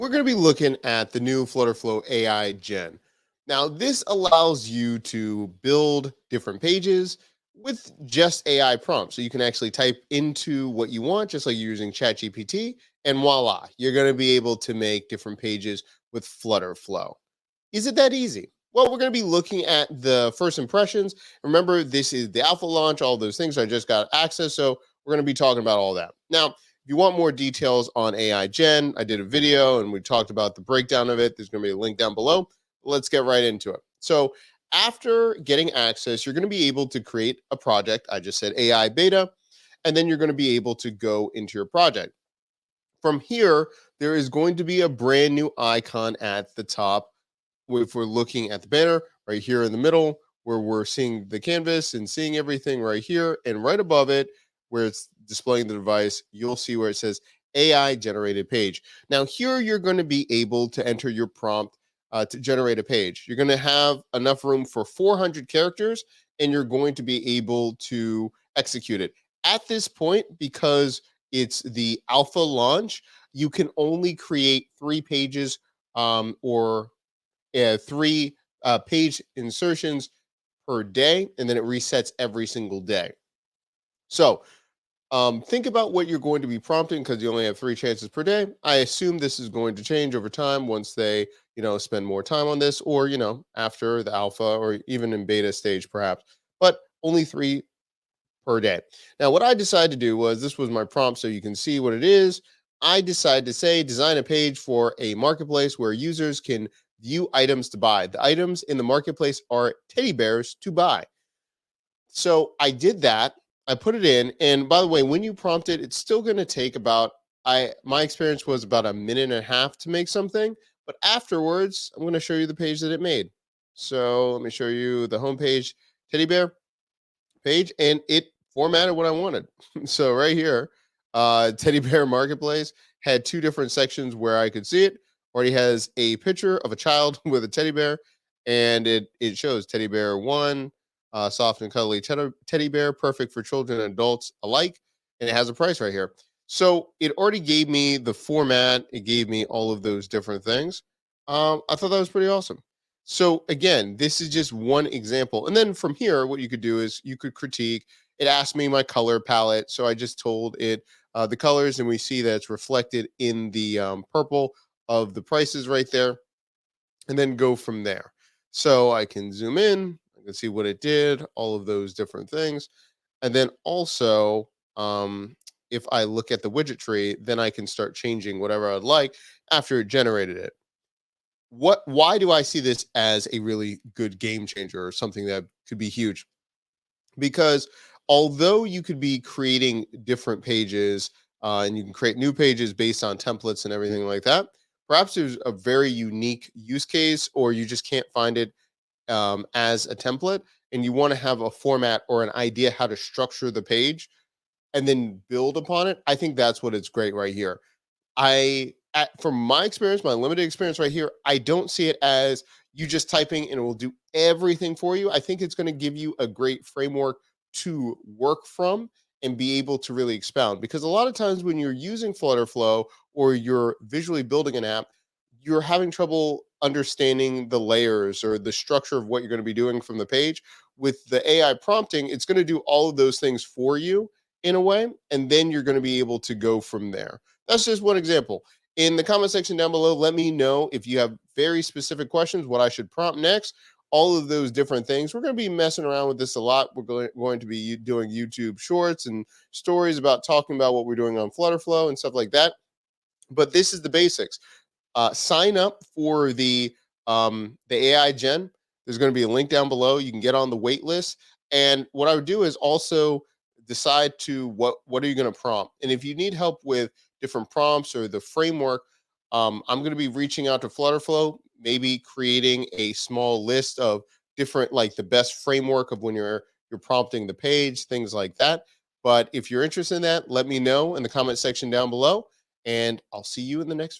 We're going to be looking at the new FlutterFlow AI Gen. Now, this allows you to build different pages with just AI prompts. So you can actually type into what you want, just like you're using ChatGPT, and voila, you're going to be able to make different pages with FlutterFlow. Is it that easy? Well, we're going to be looking at the first impressions. Remember, this is the alpha launch, all those things. I just got access. So we're going to be talking about all that. Now, if you want more details on AI Gen, I did a video and we talked about the breakdown of it. There's going to be a link down below. Let's get right into it. So, after getting access, you're going to be able to create a project. I just said AI beta, and then you're going to be able to go into your project. From here, there is going to be a brand new icon at the top if we're looking at the banner right here in the middle, where we're seeing the canvas and seeing everything right here, and right above it, where it's displaying the device, you'll see where it says AI generated page. Now, here you're going to be able to enter your prompt to generate a page. You're going to have enough room for 400 characters, and you're going to be able to execute it. At this point, because it's the alpha launch, you can only create 3 pages or three page insertions per day, and then it resets every single day. So think about what you're going to be prompting because you only have 3 chances per day. I assume this is going to change over time once they, spend more time on this, or after the alpha, or even in beta stage, perhaps. But only 3 per day. Now, what I decided to do was this was my prompt, so you can see what it is. I decided to say design a page for a marketplace where users can view items to buy. The items in the marketplace are teddy bears to buy. So I did that. I put it in, and by the way, when you prompt it, it's still going to take about my experience was about a minute and a half to make something, but afterwards, I'm going to show you the page that it made. So let me show you the homepage teddy bear page, and it formatted what I wanted. So right here, teddy bear marketplace had 2 different sections where I could see it. Already has a picture of a child with a teddy bear, and it shows teddy bear one, soft and cuddly teddy bear, perfect for children and adults alike, and it has a price right here. So it already gave me the format. It gave me all of those different things. I thought that was pretty awesome. So again, this is just one example. And then from here, what you could do is you could critique. It asked me my color palette. So I just told it the colors, and we see that it's reflected in the purple of the prices right there, and then go from there. So I can zoom in, I can see what it did, all of those different things. And then also, if I look at the widget tree, then I can start changing whatever I'd like after it generated it. Why do I see this as a really good game changer, or something that could be huge? Because although you could be creating different pages, and you can create new pages based on templates and everything like that, perhaps there's a very unique use case, or you just can't find it as a template, and you want to have a format or an idea how to structure the page and then build upon it. I think that's what it's great right here. From my experience, my limited experience right here, I don't see it as you just typing and it will do everything for you. I think it's going to give you a great framework to work from and be able to really expound. Because a lot of times when you're using FlutterFlow or you're visually building an app, you're having trouble understanding the layers or the structure of what you're going to be doing from the page. With the AI prompting, it's going to do all of those things for you in a way, and then you're going to be able to go from there. That's just one example. In the comment section down below, let me know if you have very specific questions, what I should prompt next, all of those different things. We're going to be messing around with this a lot. We're going to be doing YouTube shorts and stories about talking about what we're doing on FlutterFlow and stuff like that. But this is the basics. Sign up for the AI Gen. There's going to be a link down below. You can get on the wait list. And what I would do is also decide to what are you going to prompt. And if you need help with different prompts or the framework, I'm going to be reaching out to FlutterFlow, maybe creating a small list of different, like the best framework of when you're prompting the page, things like that. But if you're interested in that, let me know in the comment section down below, and I'll see you in the next video.